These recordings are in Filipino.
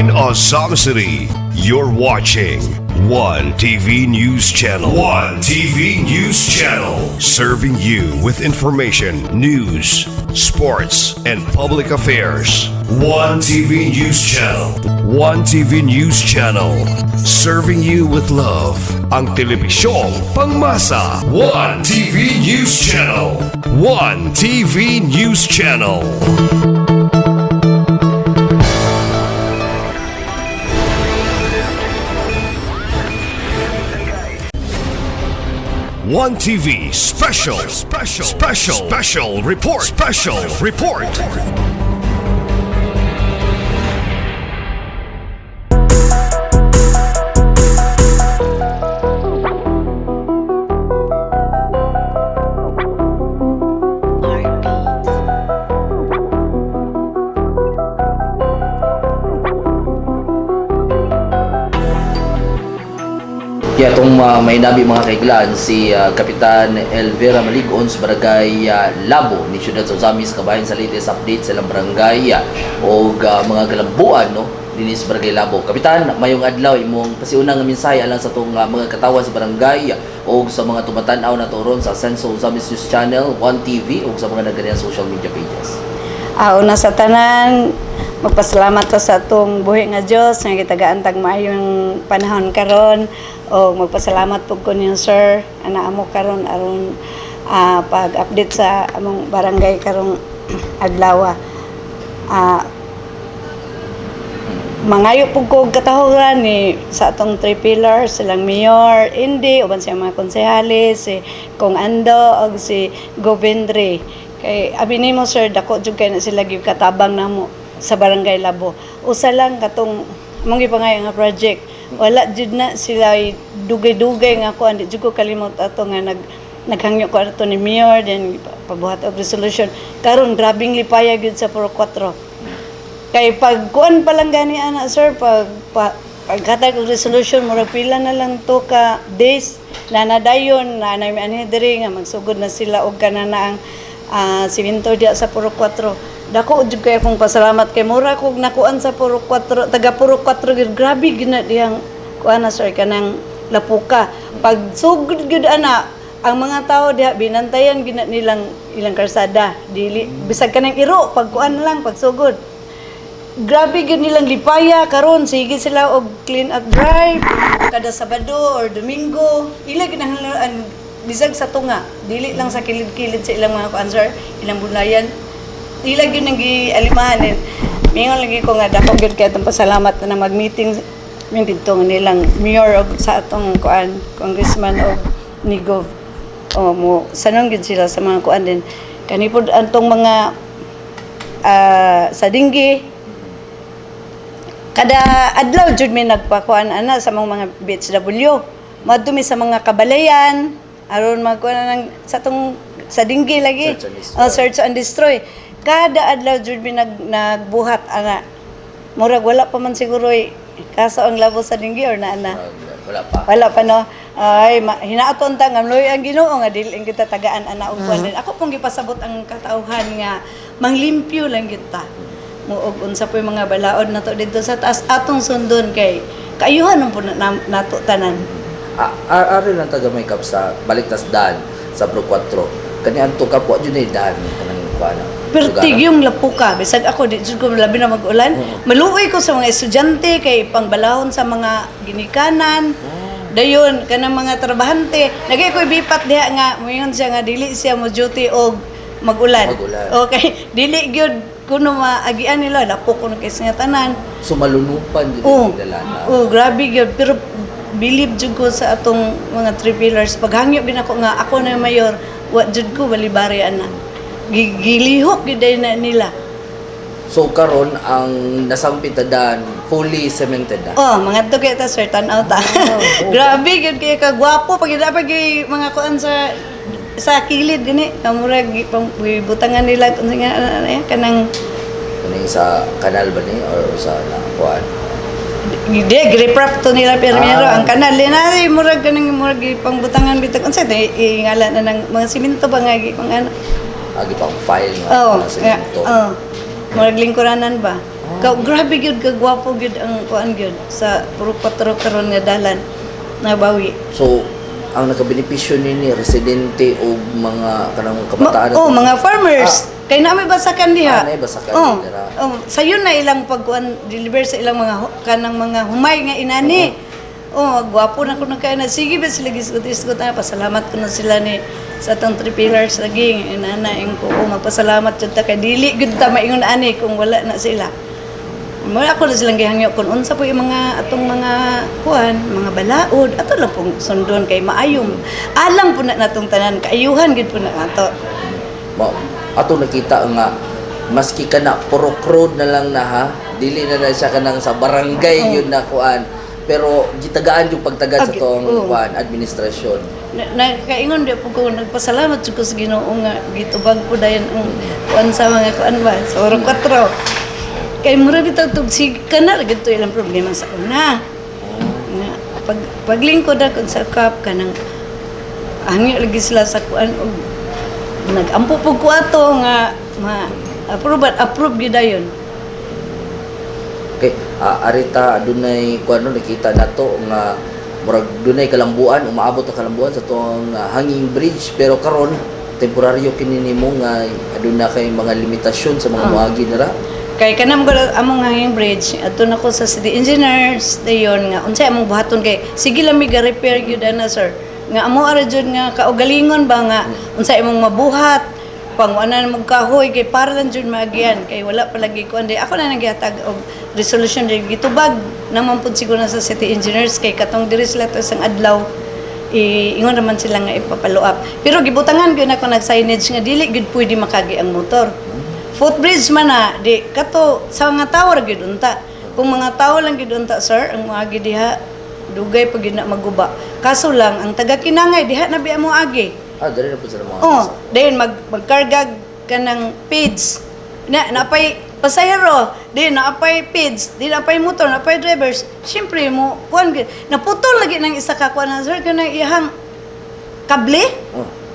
in Azam City. You're watching One TV News Channel. One TV News Channel. Serving you with information, news, sports, and public affairs. One TV News Channel. One TV News Channel. Serving you with love. Ang telebisyong pangmasa. One TV News Channel. One TV News Channel. One TV special report. Kaya itong may nabi mga kaiglan, si Kapitan Elvira Maligon sa Barangay Labo ni Siyudad Sauzamis kabahin sa latest update sa ilang barangay o mga galambuan no din sa Barangay Labo. Kapitan, mayong adlaw imong pasiunang nga mensahe alang sa itong mga katawan sa barangay o sa mga tumatan-aw na turon sa Senso Sauzamis News Channel, One TV o sa mga nagganyan social media pages. Una sa tanan, magpasalamat ta sa atong buhi nga Dios nga gitagaan tag maayong panahon karon o magpasalamat pud ko niyo sir ana amo karon aron pag-update sa among barangay karong adlaw. Mangayo pud ko katahuran ni sa atong three pillars silang mayor Indy uban sa mga konsehalis si Kong Ando ug si Govindre. Kay abi nimo sir dako jud kay na sila gyud katabang namo sa Barangay Labo. Usa lang katong mong gipangayo nga project. Wala jud na sila dugay-dugay nga ko andi jud ko kalimot ato nga naghangyo ko ato ni mayor then pabuhat og resolution. Karon grabing lipaya gyud sa Puro 4. Kay pag kuan pa lang gani ana sir pagkatag og resolution murag pila na lang to ka days na nadayon na may ani diri nga magsugod na sila og kanana ang siminto diya sa Puro 4. Dako jud kay akong pasalamat kay mura kog nakuan sa Puro 4, taga Puro 4 gid grabe gina diyang kuan na sir kanang lapuka. Pag sugod gid ana ang mga tao diha binantayan gina nilang ilang karsada dili bisag kanang iro pag kuan lang pag sugod. Grabe gid nilang lipaya karon sige sila og clean up drive kada Sabado or Domingo. Ila ginahanglan bisag sa tunga dili lang sa kilid-kilid sa ilang mga answer ilang bunayan ila gyud nang gialimahan mingon lagi ko nga dako gyud kay atong pasalamat na mag-meeting min didto nilang mayor og sa atong kuan congressman og Nigo mo sanong gyud sila sa mga kuan din kanipod antong mga sa dinggi kada adlaw jud mi nagpakuan ana sa mga BHW madumi sa mga kabalayan aron magkuha na ng sa dinggi lagi search and destroy kada adlaw jud mi nagbuhat ana murag wala pa man siguro kaso ang labo sa dinggi or na wala pa no ay hinaaton ta ngamloy ang Ginoo nga dili kita tagaan ana og kuan ako pong gipasabot ang katauhan nga manglimpyo lang kita muog unsa po'y mga balaod nato dito sa taas atong sundon kay kaayuhan po nato tanan. Ari lang taga may kap sa baliktas daan sa Pro 4. Kani anto ka po jud daan kanang kuana. Pertig yung lapuka bisag ako di jud ko labi na mag-ulan. Maluoy ko sa mga estudyante kay pangbalahon sa mga ginikanan. Dayon kanang mga trabahante. Nagay ko'y bipat diha nga moyon siya nga dili siya mo duty og mag-ulan. Okay, dili gyud kuno maagian nila lapok kuno kay nga tanan. So malunupan jud dalana. Grabe gyud pero believe jud ko sa atong mga three pillars paghangyo gid ako nga ako na mayor wa jud ko balibari ana gilihok gid na nila. So karon ang nasampitadan fully cemented na. Mga to kay ta sir tan-aw ta. Grabe gyud kay kagwapo pag dapat gyud mga kuan sa kilid gani kamurag butangan nila kanang sa kanal ba ni or sa kuan Hindi, griprap to nila permero. Ang kanal, linari, murag ganang murag pangbutangan bitag. Unsa ito, ingala na ng mga siminto ba nga, pang ano? Agi pang file nga, mga siminto. Murag lingkuranan ba? Grabe gyud kagwapo gyud ang kuan gyud sa puro patro karon nga dalan nabawi. So, ang nakabenepisyo nini residente o mga kanang kabataan Mga farmers. Kay naami basakan diha. Nay basakan dira. Sayon na ilang pagkuan deliver sa ilang mga kanang mga humay nga inani. Gwapo na ko na kaya na. Sige ba sila gisgot-isgot na. Pasalamat ko na sila ni sa itong 3 pillars lagi. Inanaing ko. Magpasalamat yun ta. Kay dili gud ta maingon ani kung wala na sila. Mula ako na silang gihangyo kung unsa po yung mga atong mga kuan, mga balaod. Ato lang pong sundon kay maayong. Alang po na natong tanan. Kaayuhan gud po na ato. Ato nakita nga maski ka na puro road na lang na ha. Dili na siya kanang sa barangay yun na kuan. Pero gitagaan yung pagtagad sa tong kuan administrasyon. Nakaingon di po ko nagpasalamat jud ko sa Ginoo nga gitubag po dayon ang kuan sa mga kuan ba sa orong 4. Kay mura bitaw tug sig kana gito ilang problema sa una. Nga paglingkod ako sa kap kanang hangi lagi sila sa kuan og nagampo po ko ato nga approve gyud dayon. Okay, arita adunay kuan nakita nato nga murag dunay kalambuan, umaabot ang kalambuan sa tuong hanging bridge pero karon temporaryo kini nimo nga aduna kay mga limitasyon sa mga muagi dira. Kay kanam ko among hanging bridge adto nako sa city engineers dayon nga unsay among buhaton kay sige lang mi ga repair gyud ana sir. Nga amo ara jud nga kaugalingon ba nga unsay imong mabuhat panguanan mo kahoy kay para lang jud maagian kay wala palagi ko andi ako na naghatag og resolution di gitubag naman pud siguro na sa city engineers kay katong diri sila to isang adlaw ingon naman sila nga ipapalo up pero gibutangan gyud ako nag signage nga dili gyud pwede makagi ang motor footbridge man na di kato sa mga tower gyud unta kung mga tao lang gyud unta sir ang moagi diha dugay pag na maguba kaso lang ang taga Kinangay diha na biya mo agi. Dali na po sila mga Then magkarga ka ng feeds. Napay pasahero, then napay feeds, then napay motor, napay drivers. Siyempre mo, naputol lagi ng isa ka kuan sir kanang ihang kable.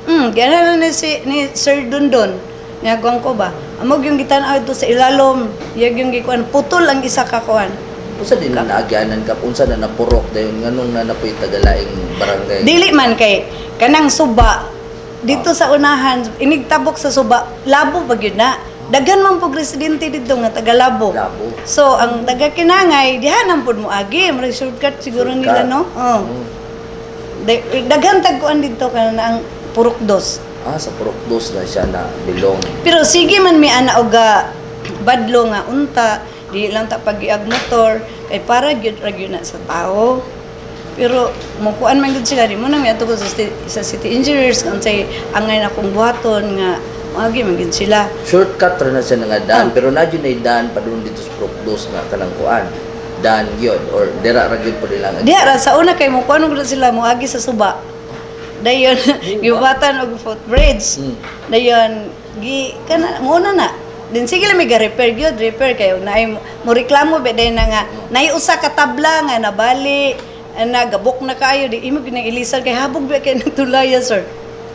Gana na ni Sir Dundon. Ngagwang ko ba? Amog yung gitan-aw ito sa ilalom, yag yung gikuan putol ang isa ka kuan. Unsa din na naagyanan ka unsa na napurok dayon nganong na napoy tagalaing barangay. Dili man kay kanang suba dito sa unahan inigtabok sa suba labo ba gyud na daghan man pug residente dito nga taga Labo. So ang taga Kinangay diha nang pud mo agi mo shortcut siguro nila no. Daghan tagkuan dito kana ang Purok 2. Sa Purok 2 na siya na bilong. Pero sige man mi ana og badlo nga unta di lang ta pagiag motor kay para gyud ra gyud na sa tao. Pero mukuan man gyud sila di mo na mi ato ko sa city engineers unsay angay na kong buhaton nga agi man gyud sila. Shortcut ra na siya nga daan pero na gyud nay daan padung dito sa Purok 2 nga kanang kuan. Daan gyud or dira ra gyud pud lang. Diha ra sa una kay mukuan gyud sila moagi sa suba. Dayon gibatan og footbridge. Dayon kana mo na. Din sige lang may repair kayo na mo reklamo ba day na nga nay usa ka tabla nga nabali nagabok na kayo di imo ginang ilisan kay habog ba kay nang tulaya sir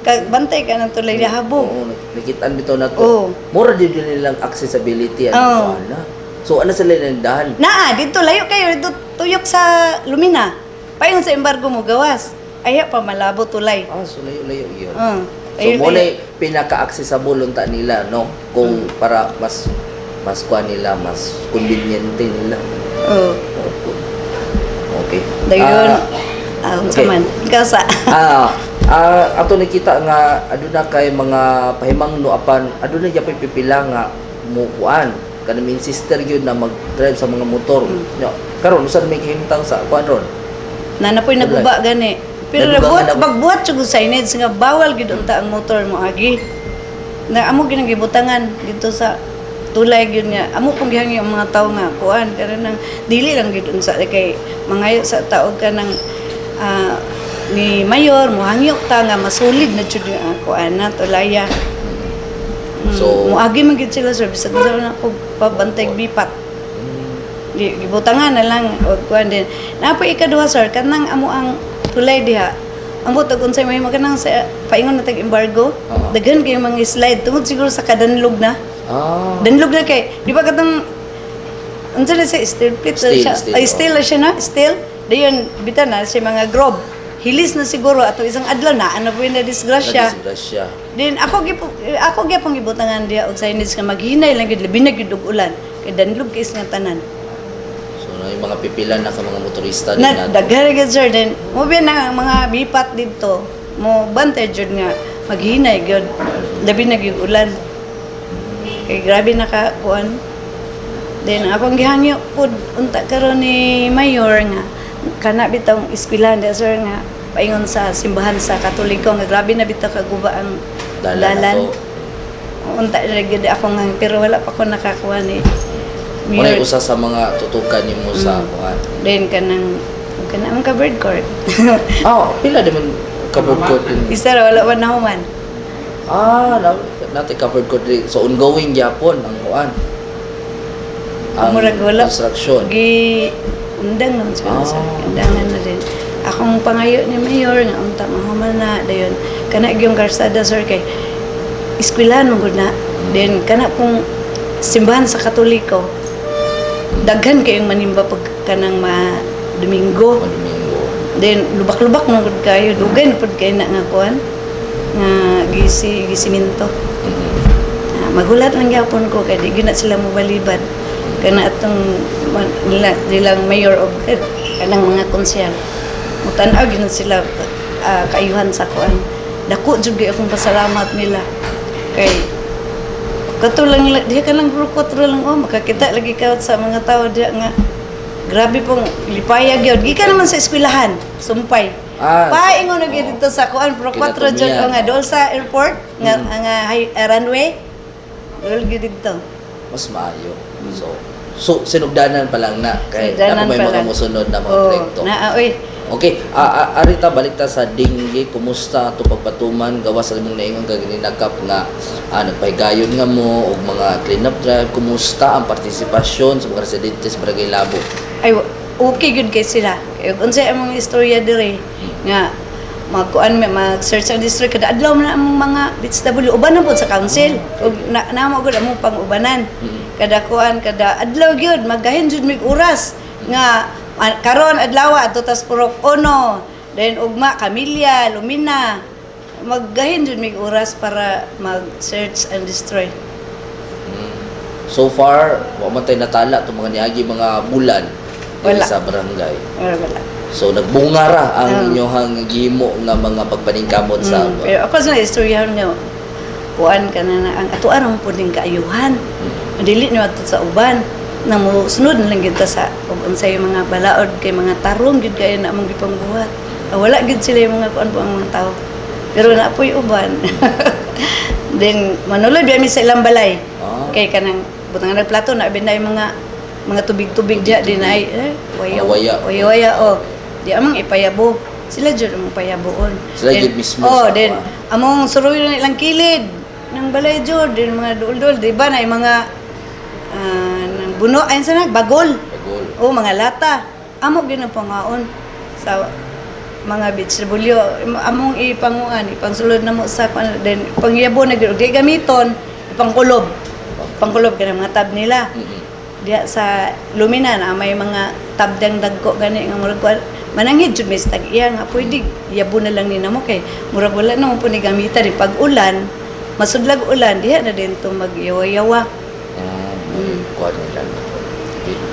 kag bantay ka nang tulay habog nakitaan bitaw na to mura din nilang accessibility ano na so ano sila nandahan dito layo kayo dito tuyok sa Lumina payon sa embargo mo gawas aya pa malabo tulay so layo yun so mo na pinaka-accessible unta nila no kung para mas kuan nila mas conveniente nila okay dayon okay. Man kasa ato nakita nga aduna kay mga pahimang apan aduna gyapon pipila nga mo kuan kanang min sister gyud na mag-drive sa mga motor karon usa may himtang sa kuan ron nanapoy naguba gani. Pero magbuhat siya signage nga bawal gid unta ang motor mo agi. Na amo ginang gibutangan dito sa tulay gyud nga amo pong gihangi ang mga tawo nga kuan pero nang dili lang gid unsa kay mangayo sa taog ka ng ni mayor mo hangyok ta nga masulid na jud ang kuan na tulaya. So mo agi man gid sila service sa na ko pabantay bipat. Gibutangan na lang og kuan din. Napoy ikaduha sir kanang amo ang tulay diha. Ang butog unsay may maganang sa paingon na tag-embargo. Daghan kay mga slide tungod siguro sa kadanlog na. Danlog na kay di ba katong Unsa na siya steel plate Steel, siya. steel, Ay oh. steel na siya na, steel. Dayon bitaw na siya mga grob. Hilis na siguro ato isang adlaw na ano po na disgrasya. Disgrasya. Din ako gyapon gibutangan diha og signage nga maghinay lang gid labi na gid og ulan. Kay danlog kay nga tanan. So na yung mga pipilan na ka mga motorista din Na nato. daghan gid sir din. Mo ba na ang mga bipat dito mo bantay jud nga maghinay gyud labi na gyud ulan. Kay grabe nakakuan. Then akong gihangyo pud unta karon ni mayor nga kana bitong eskwelahan dia sir nga paingon sa simbahan sa Katoliko nga grabe na bitaw kaguba ang Dalan dalan. ato. Unta ra gyud ako nga pero wala pa ko nakakuha ni Muna usa sa mga tutukan nimo sa kuan. Then kanang covered court. Pila naman covered court din. Isa ra wala pa nahuman. Natin covered court din. So ongoing gyapon ang kuan. Ang Murag wala. construction. Gi undang naman siya sa undangan na din. Akong pangayo ni mayor nga unta mahuman na dayon kana gyung karsada sir kay eskwelahan mo gud na. Then kana kung simbahan sa Katoliko daghan kayong manimba pag kanang Domingo. Domingo. Then lubak-lubak mo gud kayo dugay na pud kay na nga kuan nga gisiminto. Maghulat lang gyapon ko kay di gyud na sila mobalibad kana atong nilang mayor of kanang mga konsyal mutan-aw gyud sila kaayuhan sa kuan dako jud gyud akong pasalamat nila kay katulang diha ka lang rukot ra lang makakita lagi ka sa mga tao diha nga grabe pong lipaya gyud gikan naman sa eskwelahan sumpay paingon na gyud dito sa kuan pro 4 jud nga dol sa airport nga runway dol gyud dito Mas maayo. So sinugdanan pa lang na kay Sinugdanan may pa mga lang. musunod na mga Oh, proyekto. oy. Okay, arita balik ta sa Dingi, kumusta ato pagpatuman gawas sa imong naingon kag gininakap nga nagpahigayon nga mo og mga clean up drive, kumusta ang partisipasyon sa mga residente sa Barangay Labo? Ay okay good kay sila kay unsay among istorya dire nga mag-search sa district kada adlaw na among mga BHW uban na pod sa council ug namo gud among pang-ubanan kada kada adlaw gyud magahin jud mig oras nga karon adlaw adto tas Purok Ono then ugma Camilla Lumina magahin jud mig oras para mag-search and destroy. So far, wa man tay natala tong mga niagi mga bulan diri Wala. sa barangay. Wala. So nagbunga ra ang inyong gihimo nga mga pagpaningkamot sa Pero ako sa istoryahan nga kuan ka na ang atuan ang puding kaayuhan. Dili niyo ato sa uban na mo sunod na lang gyud ta sa ug unsay mga balaod kay mga tarong gyud kay na among gipangbuhat. Wala gyud sila yung mga kuan po ang mga tao. Pero naapoy uban. Then manulod mi sa ilang balay. Kay kanang butang ng plato na binay mga tubig-tubig diya din ay waya di amang ipayabo sila jud among payaboon Sila jud mismo oh sa then kuwan. among suroy na ilang kilid ng balay jud din mga duol-duol di ba na mga nang buno ayon sa bagol Bagol. mga lata amo gyud ang pangaon sa mga BHW among ipangsulod na mo sa then pangyabo na gyud di gamiton pangkulob kanang mga tab nila diya sa Lumina na may mga tabdang dagko gani nga murag kuan manangid jud may tag-iya nga pwede yabo na lang ni namo kay murag wala na mo po ni gamitan pag ulan masudlag ulan diha na din to magyawa-yawa. Kuan nila.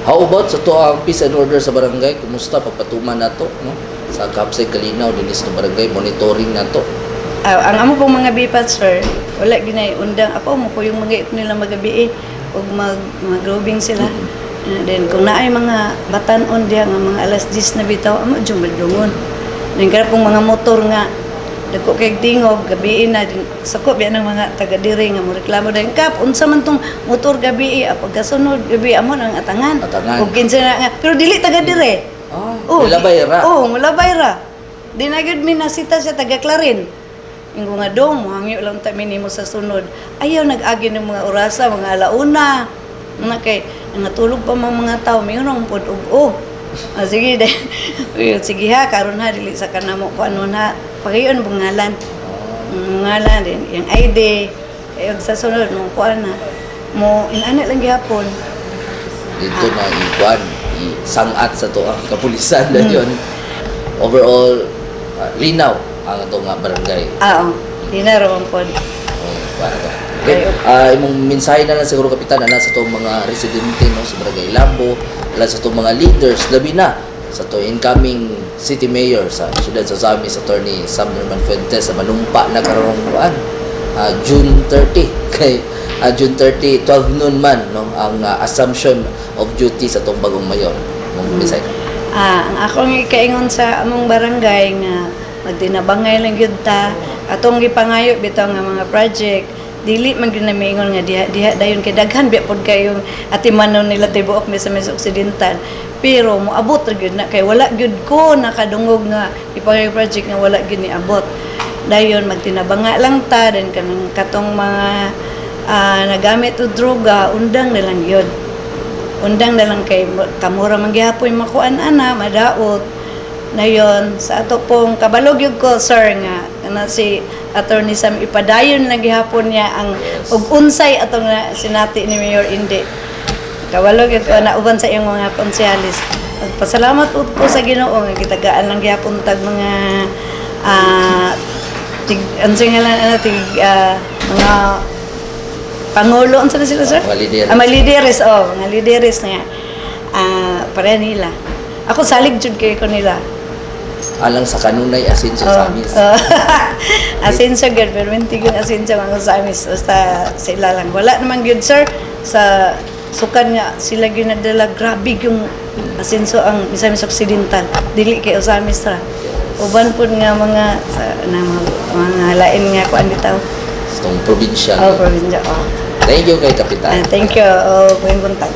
How about sa to ang peace and order sa barangay? Kumusta pagpatuman nato no? Sa Kapsay Kalinaw dinis no barangay monitoring nato. Ang amo pong mga bipat sir wala ginay undang ako mo ko yung mga nila magabi ug mag-roving sila. Then kung naay mga batan-on diha nga mga alas 10 na bitaw amo jud madungon. Then kada pong mga motor nga dako kay tingog gabi na sakop yan ng mga taga diri nga mo reklamo dayon kap unsa man tong motor gabi pagkasunod gabi amo nang atangan. Ug kinsa na nga pero dili taga diri. Mulabay ra. Mulabay ra. Di na gyud minasita sa taga Clarin. Ingo nga dong, hangyo lang ta minimo sa sunod. Ayaw nag-agi ng mga orasa, mga alauna. Nga kay, natulog pa mga tao, mayroong pod ug sige, sige ha, karon ha, dili sa kanamo ko ano na, pagayon bungalan. Bungalan din, yung ID, ayog sa sunod, mong kuan na, mo, inanit lang gihapon. dito na ikuan isangat sa to ang kapulisan na yun. Overall linaw ang ato nga barangay. Oo, di na ron po. Okay. Imong mensahe na lang siguro kapitan ana sa tong mga residente no sa Barangay Labo, ala sa tong mga leaders labi na sa to incoming city mayor sa siyudad sa Zamis Attorney Sam Norman Fuentes sa manumpa na karong kuan June 30 kay June 30 12 noon man no ang assumption of duty sa tong bagong mayor. Mong mensahe. Ang akong ikaingon sa among barangay nga magtinabangay lang gyud ta atong gipangayo bitaw nga mga project dili man gyud na maingon nga diha dayon kay daghan biya pod kayo atimanon nila tibuok mi sa Miss Occidental pero moabot ra gyud na kay wala gyud ko nakadungog nga ipangayo project nga wala gyud ni abot dayon magtinabanga lang ta den kanang katong mga nagamit og droga undang na lang gyud undang na lang kay kamura man gyapon makuan ana madaot na yon sa ato pong kabalog yun ko sir nga na si Attorney Sam ipadayon na gihapon niya ang ug unsay atong sinati ni Mayor Indi kabalog yun ko na uban sa iyong mga konsehalis pasalamat po sa Ginoo nga gitagaan lang gihapon tag mga mga pangulo unsa na sila sir mga lideres mga lideres nga para nila ako salig jud kay ko nila alang sa kanunay asenso sa amis. Asenso gyud pero minti gyud asenso ang sa amis basta sila lang. Wala naman gyud sir sa sukan nga sila gyud nadala grabe yung asenso ang Misamis Occidental. Dili kay Osamis ra. Uban pud nga mga mga lain nga kuan bitaw. Itong probinsya. Probinsya. Thank you kay Kapitan. Thank you. Buong buntag.